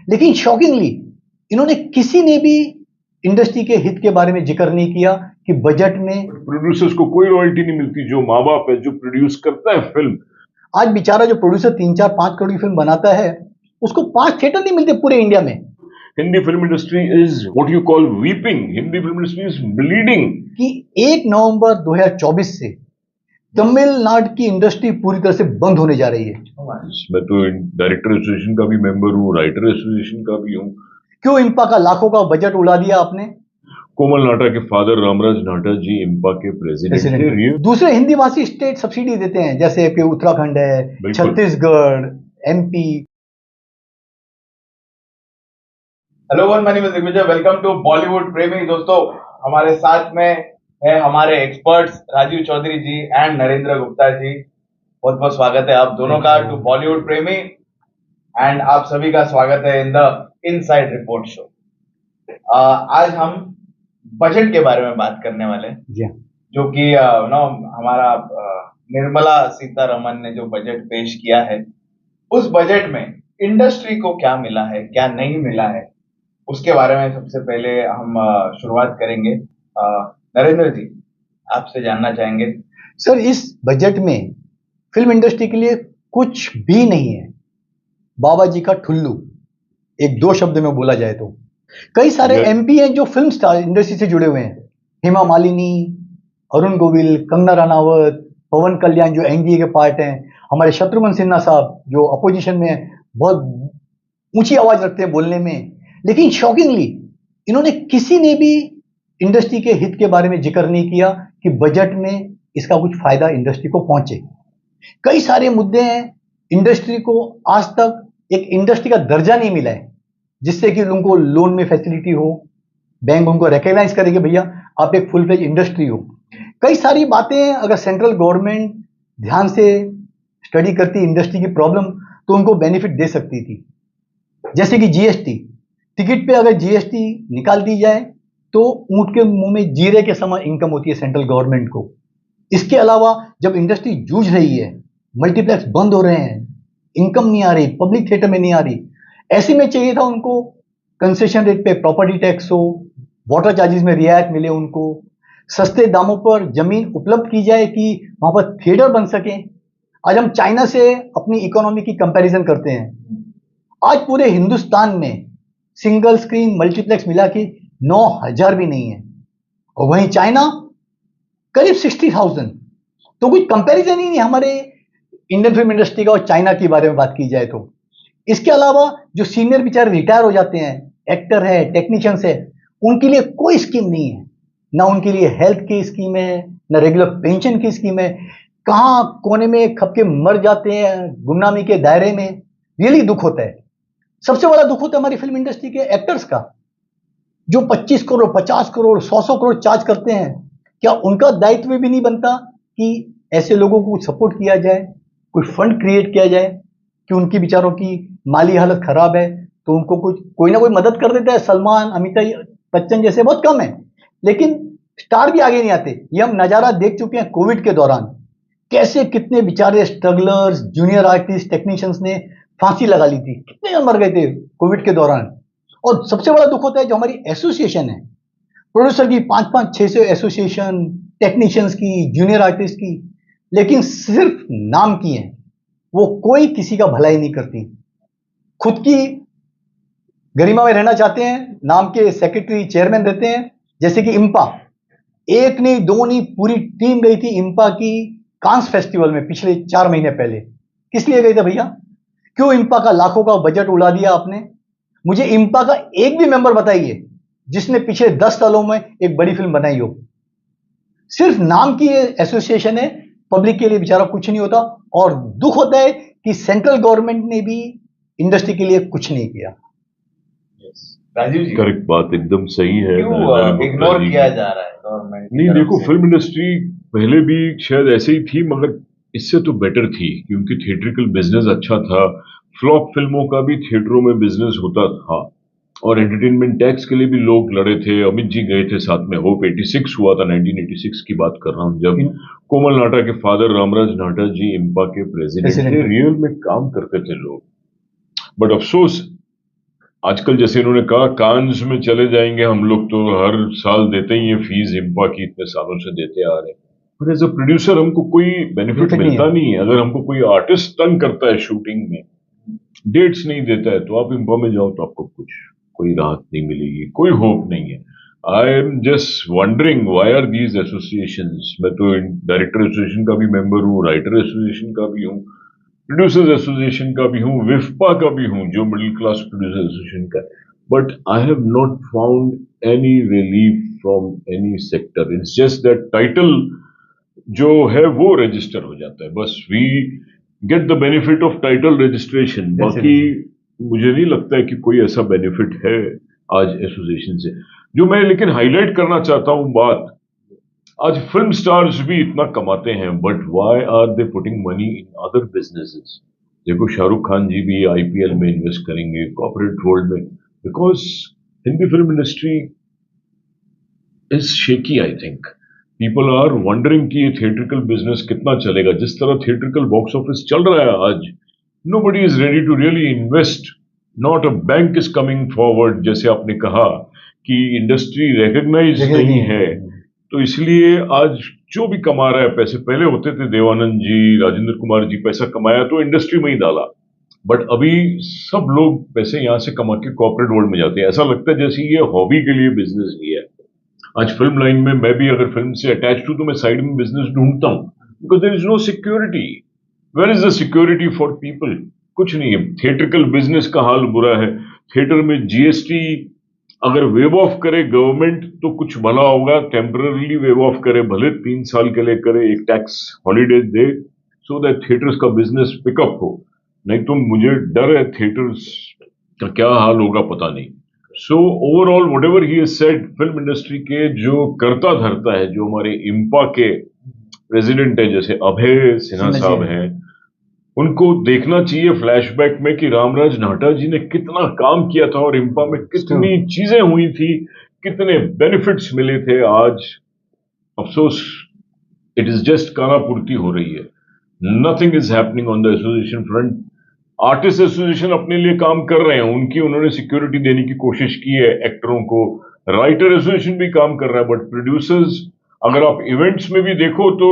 लेकिन शॉकिंगली इन्होंने किसी ने भी इंडस्ट्री के हित के बारे में जिक्र नहीं किया कि बजट में प्रोड्यूसर्स को कोई रॉयल्टी नहीं मिलती। जो माँ बाप है, जो प्रोड्यूस करता है फिल्म, आज बेचारा जो प्रोड्यूसर 3-4-5 करोड़ की फिल्म बनाता है, उसको 5 थिएटर नहीं मिलते पूरे इंडिया में। Hindi film industry is what you call weeping. Hindi film industry is bleeding. कि 1 नवंबर 2024 से तमिलनाडु की इंडस्ट्री पूरी तरह से बंद होने जा रही है। मैं तो डायरेक्टर एसोसिएशन का भी मेंबर हूँ, राइटर एसोसिएशन का भी हूँ। क्यों इंपा का लाखों का बजट उड़ा दिया आपने? कोमल नाटा के फादर रामराज नाटा जी इंपा के प्रेसिडेंट थे। दूसरे हिंदी भाषी स्टेट सब्सिडी देते हैं, जैसे कि उत्तराखंड है, Chhattisgarh, MP. Hello everyone, my name is Digvijay. Welcome to Bollywood Premi. दोस्तों, हमारे साथ में है हमारे एक्सपर्ट्स राजीव चौधरी जी एंड नरेंद्र गुप्ता जी। बहुत बहुत स्वागत है आप दोनों का टू बॉलीवुड प्रेमी, एंड आप सभी का स्वागत है in the inside report show. आज हम बजट के बारे में बात करने वाले हैं, जो कि हमारा निर्मला सीतारमन ने जो बजट पेश किया है, उस बजट में इंडस्ट्री को क्या मिला है, क्या नहीं मिला है, उसके बारे में सबसे पहले हम शुरुआत करेंगे। नरेंद्र जी, आपसे जानना चाहेंगे। सर, इस बजट में फिल्म इंडस्ट्री के लिए कुछ भी नहीं है। बाबा जी का ठुल्लू, एक दो शब्द में बोला जाए तो। कई सारे एमपी हैं जो फिल्म स्टार इंडस्ट्री से जुड़े हुए हैं। हेमा मालिनी, अरुण गोविल, कंगना रनावत, पवन कल्याण जो एनडीए के पार्ट हैं, हमारे शत्रुघ्न सिन्हा साहब जो अपोजिशन में बहुत ऊंची आवाज रखते हैं बोलने में। लेकिन शॉकिंगली इन्होंने किसी ने भी इंडस्ट्री के हित के बारे में जिक्र नहीं किया कि बजट में इसका कुछ फायदा इंडस्ट्री को पहुंचे। कई सारे मुद्दे हैं, इंडस्ट्री को आज तक एक इंडस्ट्री का दर्जा नहीं मिला है, जिससे कि उनको लोन में फैसिलिटी हो, बैंक उनको रिकॉग्नाइज करे कि भैया आप एक फुल फ्लेज इंडस्ट्री हो। कई सारी बातें अगर सेंट्रल गवर्नमेंट ध्यान से स्टडी करती इंडस्ट्री की प्रॉब्लम, तो उनको बेनिफिट दे सकती थी। जैसे कि जीएसटी, टिकट पे अगर जीएसटी निकाल दी जाए तो ऊंट के मुंह में जीरे के समान इनकम होती है सेंट्रल गवर्नमेंट को। इसके अलावा जब इंडस्ट्री जूझ रही है, मल्टीप्लेक्स बंद हो रहे हैं, इनकम नहीं आ रही, पब्लिक थिएटर में नहीं आ रही, ऐसे में चाहिए था उनको कंसेशन रेट पे प्रॉपर्टी टैक्स हो, वाटर चार्जेस में रियायत मिले, उनको सस्ते दामों पर जमीन उपलब्ध की जाए कि वहां पर थिएटर बन सके। आज हम चाइना से अपनी इकोनॉमी की कंपैरिजन करते हैं। आज पूरे हिंदुस्तान में सिंगल स्क्रीन मल्टीप्लेक्स मिला के 9,000 भी नहीं है, और वहीं चाइना करीब 60,000। तो कुछ कंपैरिजन ही नहीं हमारे इंडियन फिल्म इंडस्ट्री का और चाइना के बारे में बात की जाए तो। इसके अलावा जो सीनियर बेचारे रिटायर हो जाते हैं, एक्टर है, टेक्नीशियंस है, उनके लिए कोई स्कीम नहीं है। ना उनके लिए हेल्थ की स्कीम है, ना रेगुलर पेंशन की स्कीम है। कहाँ कोने में खप के मर जाते हैं गुमनामी के दायरे में। रियली दुख होता है। सबसे बड़ा दुख होता है हमारी फिल्म इंडस्ट्री के एक्टर्स का, जो 25 करोड़ 50 करोड़ 100 करोड़ चार्ज करते हैं। क्या उनका दायित्व भी नहीं बनता कि ऐसे लोगों को कुछ सपोर्ट किया जाए, कुछ फंड क्रिएट किया जाए कि उनकी बेचारों की माली हालत खराब है तो उनको कुछ कोई ना कोई मदद कर देता है। सलमान, अमिताभ बच्चन जैसे बहुत कम है, लेकिन स्टार भी आगे नहीं आते। ये हम नजारा देख चुके हैं कोविड के दौरान, कैसे कितने बेचारे स्ट्रगलर्स, जूनियर आर्टिस्ट, टेक्नीशियंस ने फांसी लगा ली थी, कितने जन मर गए थे कोविड के दौरान। और सबसे बड़ा दुख होता है जो हमारी एसोसिएशन है, प्रोड्यूसर की 500-600 एसोसिएशन, टेक्नीशियंस की, जूनियर आर्टिस्ट की, लेकिन सिर्फ नाम की है, वो कोई किसी का भलाई नहीं करती। खुद की गरिमा में रहना चाहते हैं, नाम के सेक्रेटरी चेयरमैन रहते हैं। जैसे कि इंपा, एक नहीं दो नहीं, पूरी टीम गई थी इंपा की कांस फेस्टिवल में पिछले 4 महीने पहले। किस लिए गई था भैया? क्यों इंपा का लाखों का बजट उड़ा दिया आपने? मुझे इंपा का एक भी मेंबर बताइए जिसने पिछले 10 सालों में एक बड़ी फिल्म बनाई हो। सिर्फ नाम की एसोसिएशन है, पब्लिक के लिए बेचारा कुछ नहीं होता। और दुख होता है कि सेंट्रल गवर्नमेंट ने भी इंडस्ट्री के लिए कुछ नहीं किया। राजीव जी, करेक्ट बात, एकदम सही है। इग्नोर किया जा रहा है गवर्नमेंट? नहीं, देखो, फिल्म इंडस्ट्री पहले भी शायद ऐसे ही थी, मगर इससे तो बेटर थी क्योंकि थिएट्रिकल बिजनेस अच्छा था। फ्लॉप फिल्मों का भी थिएटरों में बिजनेस होता था, और एंटरटेनमेंट टैक्स के लिए भी लोग लड़े थे। अमित जी गए थे साथ में, होप 86 हुआ था, 1986 की बात कर रहा हूँ, जब कोमल नाटा के फादर रामराज नाटा जी इंपा के प्रेसिडेंट थे। रियल में काम करते थे लोग। बट अफसोस आजकल जैसे इन्होंने कहा कांस में चले जाएंगे हम लोग, तो हर साल देते ही है फीस इम्पा की, इतने सालों से देते आ रहे हैं, बट एज अ प्रोड्यूसर हमको कोई बेनिफिट Benefit नहीं मिलता है। नहीं है। अगर हमको कोई आर्टिस्ट तंग करता है शूटिंग में, डेट्स नहीं देता है, तो आप इम्पा में जाओ तो आपको कुछ कोई राहत नहीं मिलेगी, कोई होप नहीं है। I am just wondering why are these associations. मैं तो डायरेक्टर एसोसिएशन का भी मेंबर हूँ, राइटर एसोसिएशन का भी हूँ, प्रोड्यूसर्स एसोसिएशन का भी हूँ, विफ्पा का भी हूँ जो मिडिल क्लास प्रोड्यूसर एसोसिएशन का, but I have not found any relief from any sector. It's just that title जो है वो रजिस्टर हो जाता है, बस we get the benefit of title registration. That's it. बाकी मुझे नहीं लगता है कि कोई ऐसा बेनिफिट है आज एसोसिएशन से। जो मैं लेकिन हाईलाइट करना चाहता हूं बात, आज फिल्म स्टार्स भी इतना कमाते हैं, but why are they putting money in other businesses? देखो शाहरुख खान जी भी आईपीएल में इन्वेस्ट करेंगे, कॉर्पोरेट वर्ल्ड में, because Hindi film industry is shaky. I think people are wondering कि ये थिएट्रिकल बिजनेस कितना चलेगा। जिस तरह थिएट्रिकल बॉक्स ऑफिस चल रहा है आज, nobody is ready to really invest, not a bank is coming forward. जैसे आपने कहा कि इंडस्ट्री रिकग्नाइज नहीं है, तो इसलिए आज जो भी कमा रहा है पैसे, पहले होते थे देवानंद जी, राजेंद्र कुमार जी, पैसा कमाया तो इंडस्ट्री में ही डाला, बट अभी सब लोग पैसे यहां से कमा के कॉर्पोरेट वर्ल्ड में जाते हैं। ऐसा लगता है जैसे ये हॉबी के लिए बिजनेस लिया है। आज फिल्म लाइन में मैं भी अगर फिल्म से अटैच हूं तो मैं साइड में बिजनेस ढूंढता हूं, because there is no security. Where is the security for people? कुछ नहीं है। थिएट्रिकल बिजनेस का हाल बुरा है। थिएटर में जीएसटी अगर वेव ऑफ करे गवर्नमेंट तो कुछ भला होगा, टेम्पररीली वेव ऑफ करे, भले 3 साल के लिए करे, एक tax holiday they, so that theatres का बिजनेस पिकअप हो। नहीं तो मुझे डर है थिएटर्स का क्या हाल होगा पता नहीं। So overall what ever he said, film industry के जो करता धरता है, जो हमारे इम्पा के प्रेसिडेंट है जैसे अभय सिन्हा साहब हैं, उनको देखना चाहिए फ्लैशबैक में कि रामराज नाहटा जी ने कितना काम किया था और इम्पा में कितनी चीजें हुई थी, कितने बेनिफिट्स मिले थे। आज अफसोस इट इज जस्ट कानापूर्ति हो रही है, nothing is happening on the association front. Artist association अपने लिए काम कर रहे हैं, उनकी उन्होंने सिक्योरिटी देने की कोशिश की है एक्टरों को, राइटर एसोसिएशन भी काम कर रहा है, बट प्रोड्यूसर्स, अगर आप इवेंट्स में भी देखो तो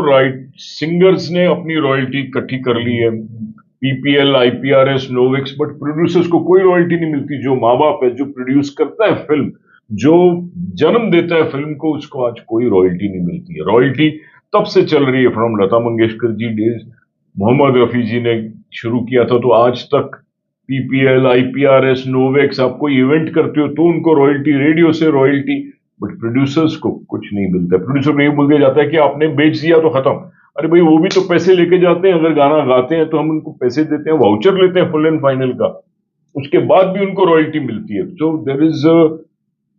सिंगर्स ने अपनी रॉयल्टी इकट्ठी कर ली है, पीपीएल, आईपीआरएस, नोवेक्स, बट प्रोड्यूसर्स को कोई रॉयल्टी नहीं मिलती। जो माँ बाप है, जो प्रोड्यूस करता है फिल्म, जो जन्म देता है फिल्म को, उसको आज कोई रॉयल्टी नहीं मिलती है। रॉयल्टी तब से चल रही है, फ्रॉम लता मंगेशकर जी डेज, मोहम्मद रफी जी ने शुरू किया था, तो आज तक पीपीएल, आईपीआरएस, नोवेक्स, आप कोई इवेंट करते हो तो उनको रॉयल्टी, रेडियो से रॉयल्टी, बट प्रोड्यूसर्स को कुछ नहीं मिलता। प्रोड्यूसर को ये बोल दिया जाता है कि आपने बेच दिया तो खत्म। अरे भाई, वो भी तो पैसे लेके जाते हैं, अगर गाना गाते हैं तो हम उनको पैसे देते हैं, वाउचर लेते हैं फुल एंड फाइनल का, उसके बाद भी उनको रॉयल्टी मिलती है। So there is a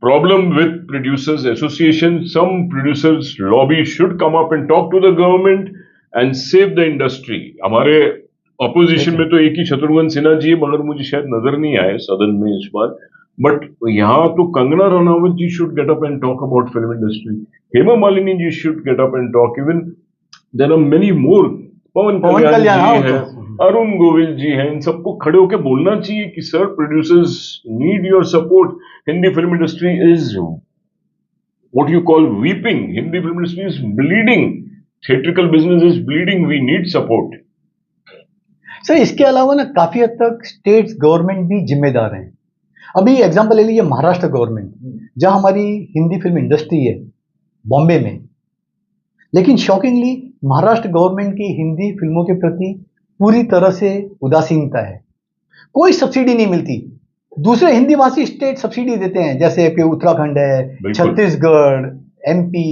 problem with producers association. Some producers lobby should come up and talk to the government and save the industry. हमारे ऑपोजिशन में तो एक ही शत्रुघ्न सिन्हा जी है, मगर मुझे शायद नजर नहीं आए सदन में इस बार, बट यहाँ तो Kangana Ranaut ji should get up and talk about film industry, Hema Malini ji should get up and talk, even there are many more, Pawan Kalyan ji हैं, अरुण गोविल जी हैं, इन सबको खड़े होकर बोलना चाहिए कि sir, producers need your support. Hindi film industry is what you call weeping, Hindi film industry is bleeding, theatrical business is bleeding, we need support. Sir, इसके अलावा ना काफी हद तक स्टेट गवर्नमेंट भी जिम्मेदार हैं। अभी एग्जांपल ले लीजिए महाराष्ट्र गवर्नमेंट, जहां हमारी हिंदी फिल्म इंडस्ट्री है बॉम्बे में, लेकिन शॉकिंगली महाराष्ट्र गवर्नमेंट की हिंदी फिल्मों के प्रति पूरी तरह से उदासीनता है। कोई सब्सिडी नहीं मिलती। दूसरे हिंदी भाषी स्टेट सब्सिडी देते हैं, जैसे कि उत्तराखंड है, छत्तीसगढ़, एमपी,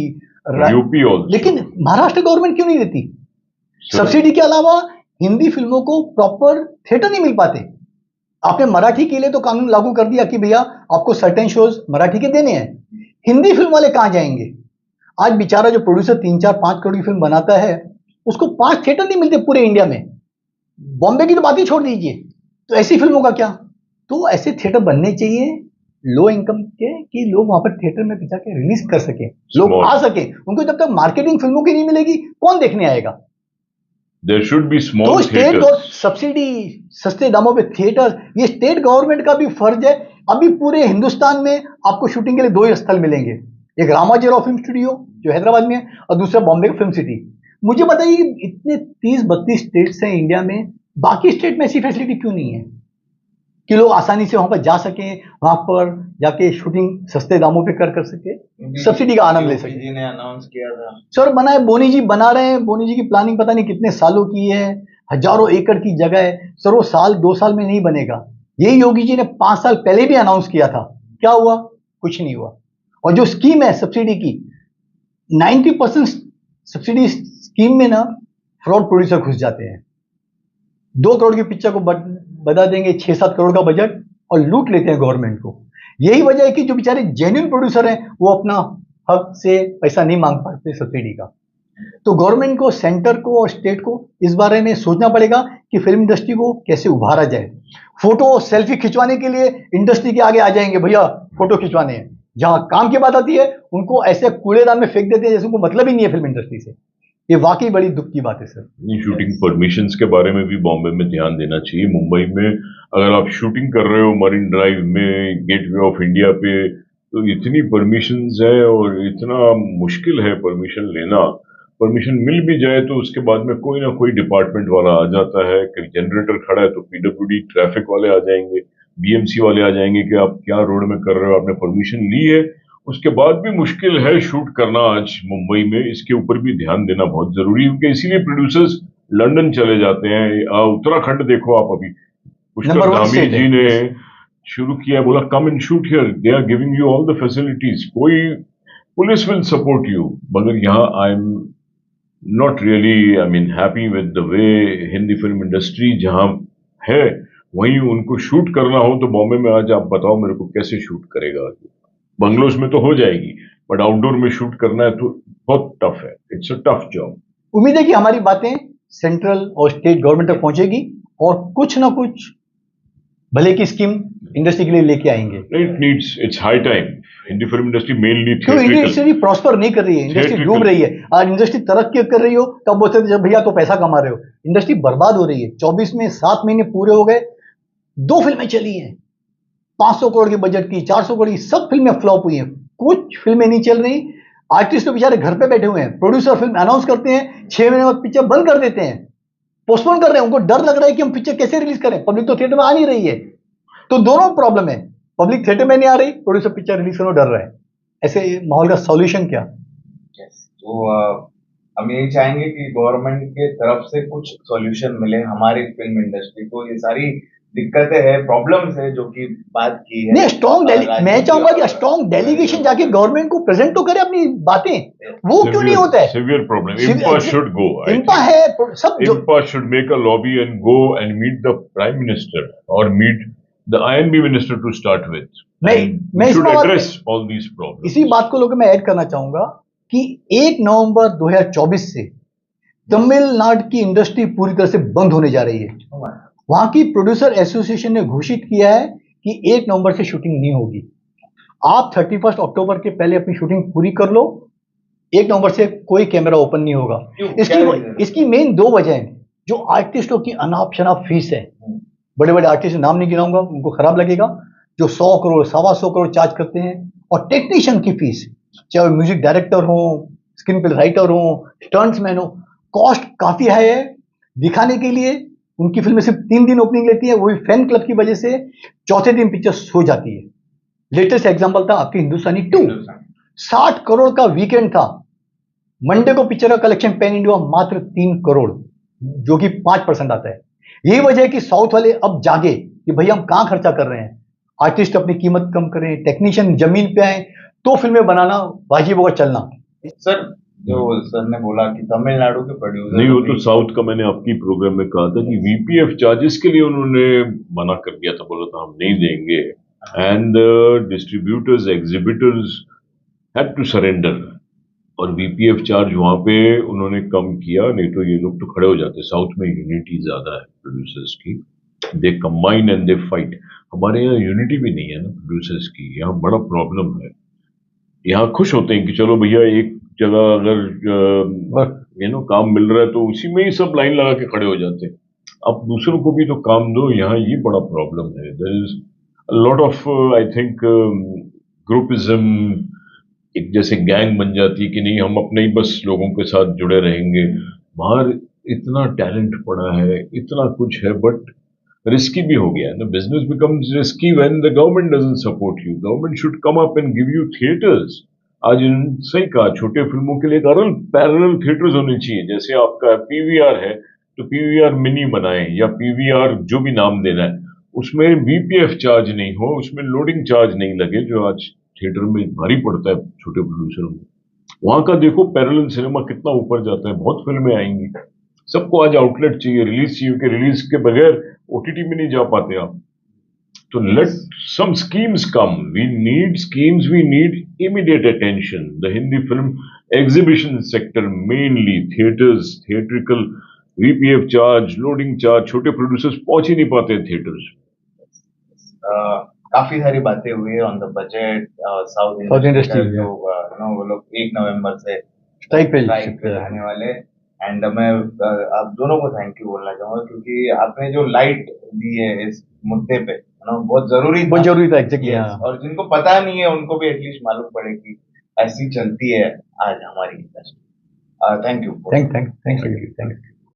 यूपी, लेकिन महाराष्ट्र गवर्नमेंट क्यों नहीं देती? सब्सिडी के अलावा हिंदी फिल्मों को प्रॉपर थिएटर नहीं मिल पाते। आपने मराठी के लिए तो कानून लागू कर दिया कि भैया आपको सर्टेन शोज मराठी के देने हैं, हिंदी फिल्म वाले कहां जाएंगे? आज बेचारा जो प्रोड्यूसर 3, 4, 5 करोड़ की फिल्म बनाता है, उसको 5 थिएटर नहीं मिलते पूरे इंडिया में। बॉम्बे की तो बात ही छोड़ दीजिए, तो ऐसी फिल्मों का क्या? तो ऐसे थिएटर बनने चाहिए लो इनकम के, कि लोग वहां पर थिएटर में जाके रिलीज कर सके, लोग आ सके। उनको जब तक मार्केटिंग फिल्मों की नहीं मिलेगी, कौन देखने आएगा? There should be small तो स्टेट theaters. सब्सिडी, सस्ते दामों पे थिएटर, ये स्टेट गवर्नमेंट का भी फर्ज है अभी पूरे हिंदुस्तान में आपको शूटिंग के लिए दो ही स्थल मिलेंगे, एक रामाजीराव फिल्म स्टूडियो जो हैदराबाद में है और दूसरा बॉम्बे फिल्म सिटी। मुझे बताइए इतने 30-32 स्टेट्स हैं इंडिया में, बाकी स्टेट में ऐसी फैसिलिटी क्यों नहीं है कि लोग आसानी से वहां पर जा सकें, वहां पर जाके शूटिंग सस्ते दामों पे कर सके, सब्सिडी का आनंद ले सके। जी ने अनाउंस किया था सर बना है, बोनी जी बना रहे हैं, बोनी जी की प्लानिंग पता नहीं कितने सालों की है, हजारों एकड़ की जगह है सर, वो साल 2 साल में नहीं बनेगा। यही योगी जी ने 5 साल पहले भी अनाउंस किया था, क्या हुआ? कुछ नहीं हुआ। और जो स्कीम है सब्सिडी की, 90% सब्सिडी स्कीम में ना फ्रॉड प्रोड्यूसर घुस जाते हैं। 2 करोड़ की पिक्चर को बता देंगे 6-7 करोड़ का बजट और लूट लेते हैं गवर्नमेंट को। यही वजह है कि जो बेचारे जेन्युइन प्रोड्यूसर हैं वो अपना हक से पैसा नहीं मांग पाते सब्सिडी का। तो गवर्नमेंट को, सेंटर को और स्टेट को इस बारे में सोचना पड़ेगा कि फिल्म इंडस्ट्री को कैसे उभारा जाए। फोटो सेल्फी खिंचवाने के लिए इंडस्ट्री के आगे आ जाएंगे, भैया फोटो खिंचवाने हैं। जहां काम की बात आती है उनको ऐसे कूड़ेदान में फेंक देते हैं जैसे उनको मतलब ही नहीं है फिल्म इंडस्ट्री से। ये वाकई बड़ी दुख की बात है सर। शूटिंग परमिशंस के बारे में भी बॉम्बे में ध्यान देना चाहिए। मुंबई में अगर आप शूटिंग कर रहे हो मरीन ड्राइव में, गेटवे ऑफ इंडिया पे, तो इतनी परमिशंस है और इतना मुश्किल है परमिशन लेना। परमिशन मिल भी जाए तो उसके बाद में कोई ना कोई डिपार्टमेंट वाला आ जाता है। कहीं जनरेटर खड़ा है तो पीडब्ल्यूडी ट्रैफिक वाले आ जाएंगे, बीएमसी वाले आ जाएंगे कि आप क्या रोड में कर रहे हो, आपने परमिशन ली है। उसके बाद भी मुश्किल है शूट करना आज मुंबई में। इसके ऊपर भी ध्यान देना बहुत जरूरी है, क्योंकि इसीलिए प्रोड्यूसर्स लंदन चले जाते हैं। उत्तराखंड देखो आप, अभी पुष्कर नंबर 1 धामी स्टेट जी है। ने शुरू किया, बोला come and shoot here, they are giving you all the facilities, कोई पुलिस विल सपोर्ट यू। मगर यहाँ I am not really, I mean happy with the way Hindi film industry जहाँ है, वहीं उनको शूट करना हो तो बॉम्बे में आज आप बताओ मेरे को कैसे शूट करेगा। बंगलोज में तो हो जाएगी, बट आउटडोर में शूट करना है तो बहुत टफ है। It's a tough job. उम्मीद है कि हमारी बातें सेंट्रल और स्टेट गवर्नमेंट तक पहुंचेगी और कुछ ना कुछ भले की स्कीम इंडस्ट्री के लिए लेके आएंगे। It needs, it's high time. Hindi film industry mainly क्यों इंडस्ट्री प्रॉस्पर नहीं कर रही है, इंडस्ट्री डूब रही है। आज इंडस्ट्री तरक्की कर रही हो तब बोलते थे भैया तो पैसा कमा रहे हो। इंडस्ट्री बर्बाद हो रही है। 24 में 7 महीने पूरे हो गए, 2 फिल्में चली हैं 500 करोड़ के बजट की, 400 करोड़ की, सब फिल्में फ्लॉप हुई हैं। कुछ फिल्में नहीं चल रही। आर्टिस्ट तो बेचारे घर पे बैठे हुए हैं। प्रोड्यूसर फिल्म अनाउंस करते हैं, 6 महीने बाद पिक्चर बंद कर देते हैं, पोस्टपोन कर रहे हैं। उनको डर लग रहा है कि हम पिक्चर कैसे रिलीज करें, पब्लिक तो थिएटर में आ नहीं रही है। तो दोनों प्रॉब्लम है, पब्लिक थिएटर में नहीं आ रही, प्रोड्यूसर पिक्चर रिलीज करने डर रहा है। ऐसे माहौल का सॉल्यूशन क्या? तो हम यही चाहेंगे कि गवर्नमेंट के तरफ से कुछ सॉल्यूशन मिले हमारी फिल्म इंडस्ट्री को। ये सारी दिक्कतें हैं, प्रॉब्लम्स है जो कि बात की है। नहीं, मैं चाहूंगा कि स्ट्रॉन्ग डेलीगेशन जाके गवर्नमेंट को प्रेजेंट तो करे अपनी बातें। वो क्यों नहीं होता है? Severe problem. IMPA should go. IMPA है सब जो IMPA should make a lobby and go and meet the prime minister or meet the INB minister to start with. मैं should address all these problems. इसी बात को लोग मैं add करना चाहूंगा कि 1 नवंबर 2024 से तमिलनाडु की इंडस्ट्री पूरी तरह से बंद होने जा रही है। वहां की प्रोड्यूसर एसोसिएशन ने घोषित किया है कि 1 नवंबर से शूटिंग नहीं होगी। आप 31 अक्टूबर के पहले अपनी शूटिंग पूरी कर लो, 1 नवंबर से कोई कैमरा ओपन नहीं होगा। इसकी मेन 2 वजह हैं। जो आर्टिस्टों की अनाप शनाप फीस है, बड़े बड़े आर्टिस्ट नाम नहीं गिनाऊंगा, उनको खराब लगेगा, जो 100 करोड़ 125 करोड़ चार्ज करते हैं। और टेक्नीशियन की फीस, चाहे म्यूजिक डायरेक्टर हो, स्क्रीन प्ले राइटर हो, स्टंट्समैन हो, कॉस्ट काफी हाई है। दिखाने के लिए उनकी फिल्में सिर्फ 3 दिन ओपनिंग लेती है, वो भी फैन क्लब की वजह से चौथे दिन पिक्चर सो जाती है। लेटेस्ट एग्जांपल था आपकी हिंदुस्तानी 2, 60 करोड़ का वीकेंड था। मंडे को पिक्चर का कलेक्शन पैन इंडिया मात्र 3 करोड़, जो कि 5% आता है। यही वजह है कि साउथ वाले अब जागे कि भैया हम कहां खर्चा कर रहे हैं, आर्टिस्ट अपनी कीमत कम करें, टेक्नीशियन जमीन पे आए तो फिल्में बनाना वाजिब होगा चलना। सर जो सर ने बोला कि तमिलनाडु के प्रोड्यूसर नहीं, वो तो साउथ का मैंने आपकी प्रोग्राम में कहा था कि VPF चार्जेस के लिए उन्होंने मना कर दिया था, बोला था हम नहीं देंगे। And distributors, exhibitors had to surrender, और VPF चार्ज वहां पे उन्होंने कम किया, नहीं तो ये लोग तो खड़े हो जाते। साउथ में यूनिटी ज्यादा है प्रोड्यूसर्स की, they combine and they fight. हमारे यहाँ यूनिटी भी नहीं है ना प्रोड्यूसर्स की, यहाँ बड़ा प्रॉब्लम है। यहाँ खुश होते हैं कि चलो भैया एक जगह अगर काम मिल रहा है तो उसी में ही सब लाइन लगा के खड़े हो जाते हैं। अब दूसरों को भी तो काम दो, यहाँ ये बड़ा प्रॉब्लम है। There is lot of I think groupism, एक जैसे गैंग बन जाती कि नहीं हम अपने ही बस लोगों के साथ जुड़े रहेंगे। बाहर इतना टैलेंट पड़ा है, इतना कुछ है, बट रिस्की भी हो गया है ना। Business becomes risky when the government doesn't support you. Government should come up and give you theatres. आज इन सही कहा, छोटे फिल्मों के लिए पैरेलल थिएटर्स होने चाहिए। जैसे आपका पीवीआर है तो पीवीआर मिनी बनाए, या पीवीआर जो भी नाम देना है, उसमें बीपीएफ चार्ज नहीं हो, उसमें लोडिंग चार्ज नहीं लगे, जो आज थिएटर में भारी पड़ता है छोटे प्रोड्यूसरों में। वहां का देखो पैरेलल सिनेमा कितना ऊपर जाता है, बहुत फिल्में आएंगी। सबको आज आउटलेट चाहिए, रिलीज चाहिए, कि रिलीज के बगैर ओटीटी में नहीं जा पाते आप। तो let some schemes come. We need schemes. We need immediate attention. The Hindi film exhibition sector, mainly theaters, theatrical, VPF charge, loading charge, छोटे प्रोड्यूसर्स पहुंच ही नहीं पाते थिएटर्स। काफी सारी बातें हुई on the budget. South South industry industry, जो वो लोग 1 नवंबर से स्ट्राइक पे स्ट्राइक पे जाने वाले। एंड मैं आप दोनों को थैंक यू बोलना चाहूंगा, क्योंकि आपने जो लाइट दी है इस मुद्दे पे, बहुत जरूरी बहुत जरूरी था एग्जैक्टली। Yes, हाँ, और जिनको पता नहीं है उनको भी एटलीस्ट मालूम पड़े कि ऐसी चलती है आज हमारी industry. Thank you. Thank thank thanks, thank you.